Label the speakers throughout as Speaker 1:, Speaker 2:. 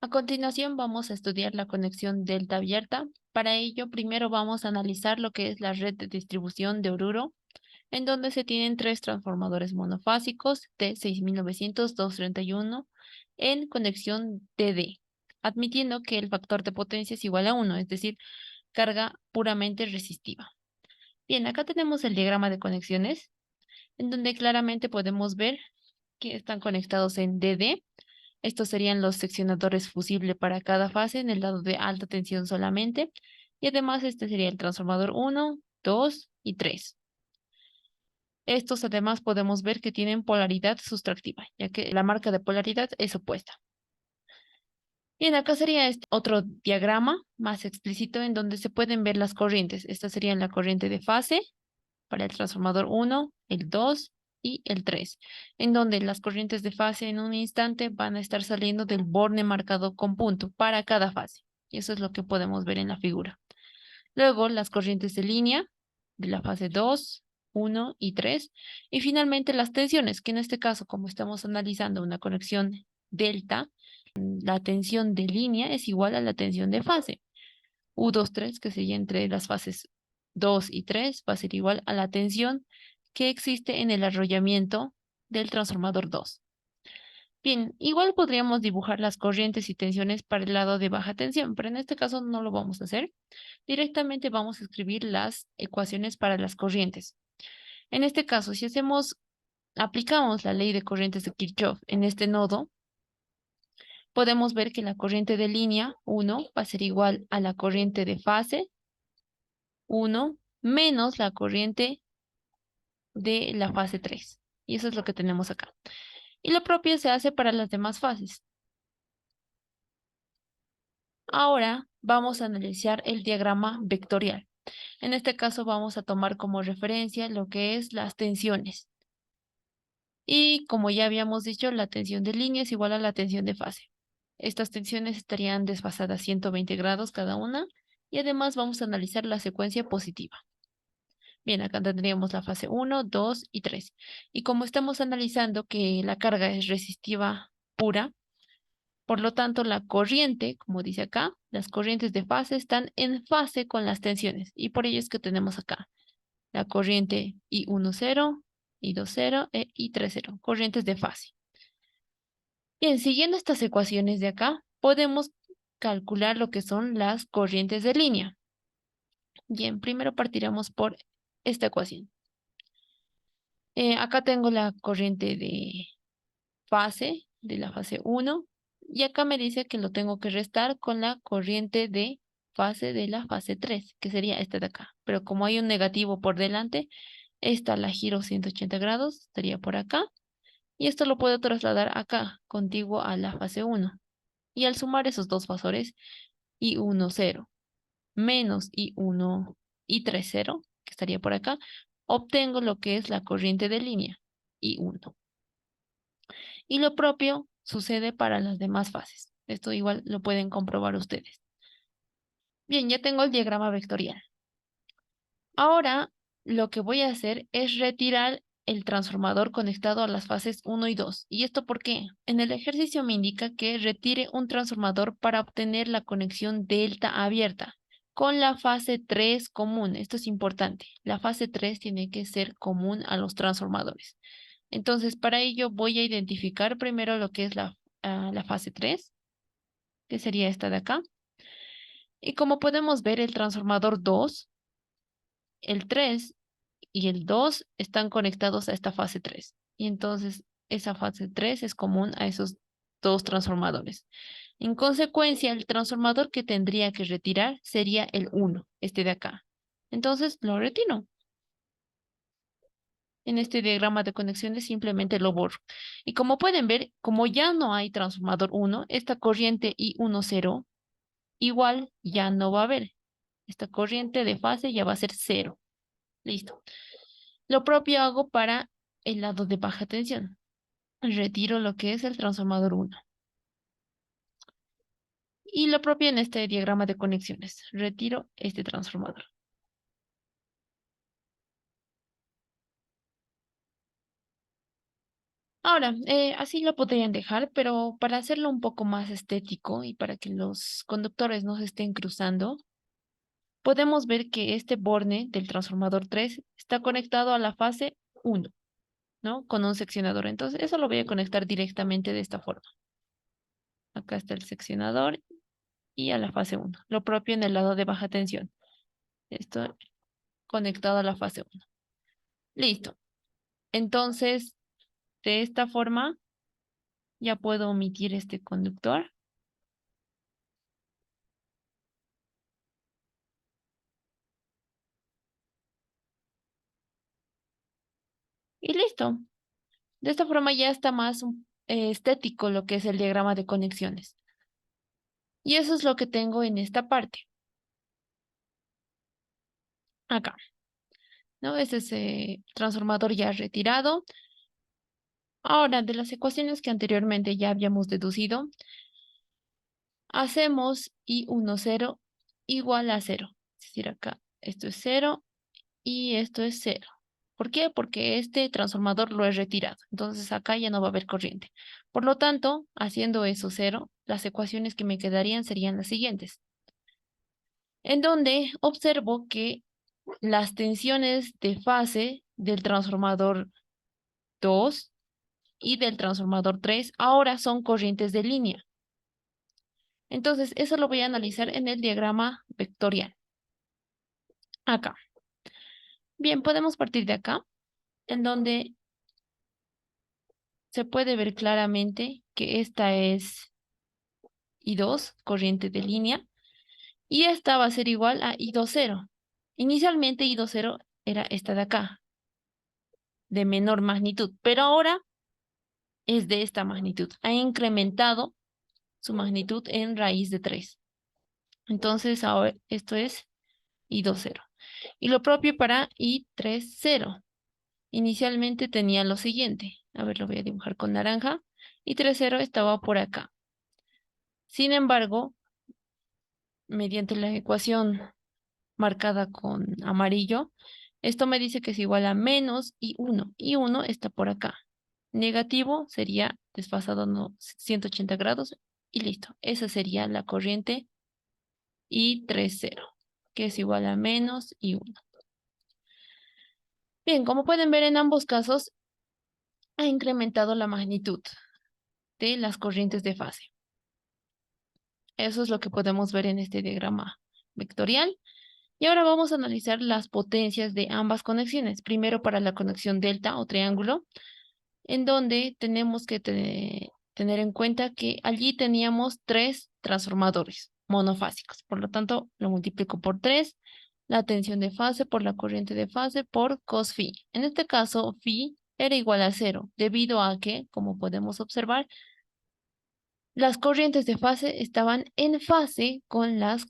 Speaker 1: A continuación vamos a estudiar la conexión delta abierta. Para ello, primero vamos a analizar lo que es la red de distribución de Oruro, en donde se tienen tres transformadores monofásicos T6900-231 en conexión DD, admitiendo que el factor de potencia es igual a 1, es decir, carga puramente resistiva. Bien, acá tenemos el diagrama de conexiones, en donde claramente podemos ver que están conectados en DD. Estos serían los seccionadores fusible para cada fase en el lado de alta tensión solamente. Y además este sería el transformador 1, 2 y 3. Estos además podemos ver que tienen polaridad sustractiva, ya que la marca de polaridad es opuesta. Bien, acá sería este otro diagrama más explícito en donde se pueden ver las corrientes. Esta sería la corriente de fase para el transformador 1, el 2 y el 3, en donde las corrientes de fase en un instante van a estar saliendo del borne marcado con punto para cada fase. Y eso es lo que podemos ver en la figura. Luego las corrientes de línea de la fase 2, 1 y 3. Y finalmente las tensiones, que en este caso, como estamos analizando una conexión delta, la tensión de línea es igual a la tensión de fase. U23, que sería entre las fases 2 y 3, va a ser igual a la tensión que existe en el arrollamiento del transformador 2. Bien, igual podríamos dibujar las corrientes y tensiones para el lado de baja tensión, pero en este caso no lo vamos a hacer. Directamente vamos a escribir las ecuaciones para las corrientes. En este caso, si aplicamos la ley de corrientes de Kirchhoff en este nodo, podemos ver que la corriente de línea 1 va a ser igual a la corriente de fase 1 menos la corriente de la fase 3. Y eso es lo que tenemos acá. Y lo propio se hace para las demás fases. Ahora vamos a analizar el diagrama vectorial. En este caso vamos a tomar como referencia lo que es las tensiones. Y como ya habíamos dicho, la tensión de línea es igual a la tensión de fase. Estas tensiones estarían desfasadas 120 grados cada una. Y además vamos a analizar la secuencia positiva. Bien, acá tendríamos la fase 1, 2 y 3. Y como estamos analizando que la carga es resistiva pura, por lo tanto la corriente, como dice acá, las corrientes de fase están en fase con las tensiones. Y por ello es que tenemos acá la corriente I10, I20 e I30, corrientes de fase. Bien, siguiendo estas ecuaciones de acá, podemos calcular lo que son las corrientes de línea. Bien, primero partiremos por esta ecuación. Acá tengo la corriente de fase, de la fase 1, y acá me dice que lo tengo que restar con la corriente de fase de la fase 3, que sería esta de acá. Pero como hay un negativo por delante, esta la giro 180 grados, estaría por acá, y esto lo puedo trasladar acá, contiguo a la fase 1. Y al sumar esos dos valores, I10 menos I30, que estaría por acá, obtengo lo que es la corriente de línea, I1. Y lo propio sucede para las demás fases. Esto igual lo pueden comprobar ustedes. Bien, ya tengo el diagrama vectorial. Ahora lo que voy a hacer es retirar el transformador conectado a las fases 1 y 2. ¿Y esto por qué? En el ejercicio me indica que retire un transformador para obtener la conexión delta abierta con la fase 3 común. Esto es importante. La fase 3 tiene que ser común a los transformadores. Entonces, para ello voy a identificar primero lo que es la fase 3, que sería esta de acá. Y como podemos ver, el transformador 2, el 3 y el 2 están conectados a esta fase 3. Y entonces, esa fase 3 es común a esos dos transformadores. En consecuencia, el transformador que tendría que retirar sería el 1, este de acá. Entonces, lo retiro. En este diagrama de conexiones simplemente lo borro. Y como pueden ver, como ya no hay transformador 1, esta corriente I10 igual ya no va a haber. Esta corriente de fase ya va a ser 0. Listo. Lo propio hago para el lado de baja tensión. Retiro lo que es el transformador 1. Y lo propio en este diagrama de conexiones. Retiro este transformador. Ahora, así lo podrían dejar, pero para hacerlo un poco más estético y para que los conductores no se estén cruzando, podemos ver que este borne del transformador 3 está conectado a la fase 1, ¿no? Con un seccionador. Entonces, eso lo voy a conectar directamente de esta forma. Acá está el seccionador y a la fase 1. Lo propio en el lado de baja tensión. Esto conectado a la fase 1. Listo. Entonces, de esta forma, ya puedo omitir este conductor. Y listo. De esta forma ya está más estético lo que es el diagrama de conexiones. Y eso es lo que tengo en esta parte. Acá, ¿no? Este es transformador ya retirado. Ahora, de las ecuaciones que anteriormente ya habíamos deducido, hacemos I10 igual a 0. Es decir, acá esto es 0 y esto es 0. ¿Por qué? Porque este transformador lo he retirado. Entonces acá ya no va a haber corriente. Por lo tanto, haciendo eso 0, las ecuaciones que me quedarían serían las siguientes. En donde observo que las tensiones de fase del transformador 2 y del transformador 3 ahora son corrientes de línea. Entonces, eso lo voy a analizar en el diagrama vectorial. Acá. Bien, podemos partir de acá, en donde se puede ver claramente que esta es I2, corriente de línea, y esta va a ser igual a I20. Inicialmente I20 era esta de acá, de menor magnitud, pero ahora es de esta magnitud. Ha incrementado su magnitud en raíz de 3. Entonces, ahora esto es I20. Y lo propio para I30. Inicialmente tenía lo siguiente. A ver, lo voy a dibujar con naranja. I30 estaba por acá. Sin embargo, mediante la ecuación marcada con amarillo, esto me dice que es igual a menos I1. I1 está por acá. Negativo sería desfasado 180 grados y listo. Esa sería la corriente I30, que es igual a menos I1. Bien, como pueden ver en ambos casos, ha incrementado la magnitud de las corrientes de fase. Eso es lo que podemos ver en este diagrama vectorial. Y ahora vamos a analizar las potencias de ambas conexiones. Primero para la conexión delta o triángulo, en donde tenemos que tener en cuenta que allí teníamos 3 transformadores monofásicos. Por lo tanto, lo multiplico por 3, la tensión de fase por la corriente de fase por cos phi. En este caso, phi era igual a 0, debido a que, como podemos observar, las corrientes de fase estaban en fase con las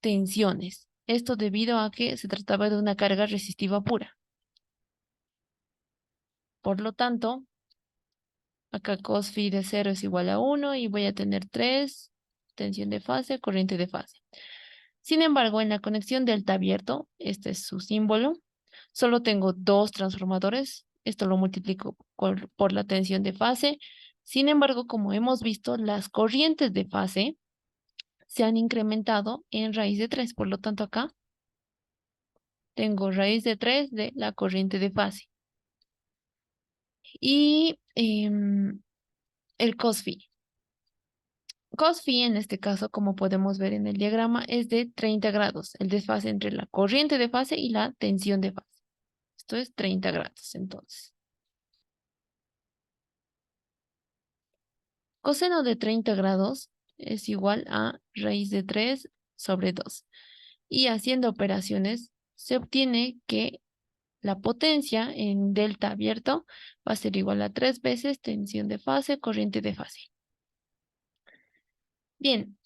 Speaker 1: tensiones. Esto debido a que se trataba de una carga resistiva pura. Por lo tanto, acá cos phi de 0 es igual a 1 y voy a tener 3, tensión de fase, corriente de fase. Sin embargo, en la conexión delta abierto, este es su símbolo, solo tengo 2 transformadores. Esto lo multiplico por la tensión de fase. Sin embargo, como hemos visto, las corrientes de fase se han incrementado en raíz de 3. Por lo tanto, acá tengo raíz de 3 de la corriente de fase. Y el cos phi. Cos phi en este caso, como podemos ver en el diagrama, es de 30 grados, el desfase entre la corriente de fase y la tensión de fase. Esto es 30 grados, entonces. Coseno de 30 grados es igual a raíz de 3 sobre 2. Y haciendo operaciones, se obtiene que la potencia en delta abierto va a ser igual a 3 veces tensión de fase, corriente de fase. Bien,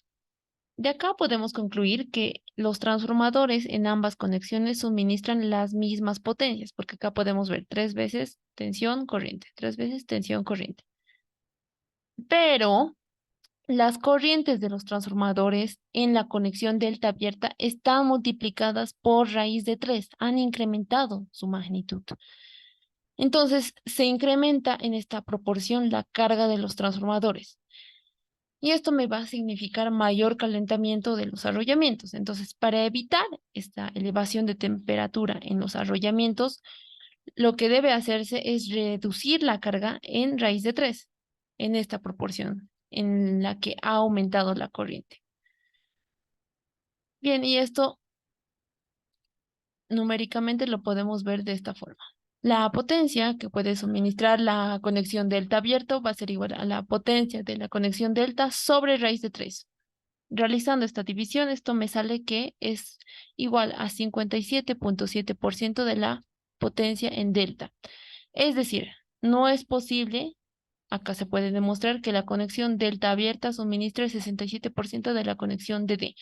Speaker 1: de acá podemos concluir que los transformadores en ambas conexiones suministran las mismas potencias, porque acá podemos ver 3 veces tensión, corriente, 3 veces tensión, corriente. Pero las corrientes de los transformadores en la conexión delta abierta están multiplicadas por raíz de 3, han incrementado su magnitud. Entonces, se incrementa en esta proporción la carga de los transformadores. Y esto me va a significar mayor calentamiento de los arrollamientos. Entonces, para evitar esta elevación de temperatura en los arrollamientos, lo que debe hacerse es reducir la carga en raíz de 3, en esta proporción en la que ha aumentado la corriente. Bien, y esto numéricamente lo podemos ver de esta forma. La potencia que puede suministrar la conexión delta abierto va a ser igual a la potencia de la conexión delta sobre raíz de 3. Realizando esta división, esto me sale que es igual a 57.7% de la potencia en delta. Es decir, no es posible, acá se puede demostrar que la conexión delta abierta suministra el 67% de la conexión DD.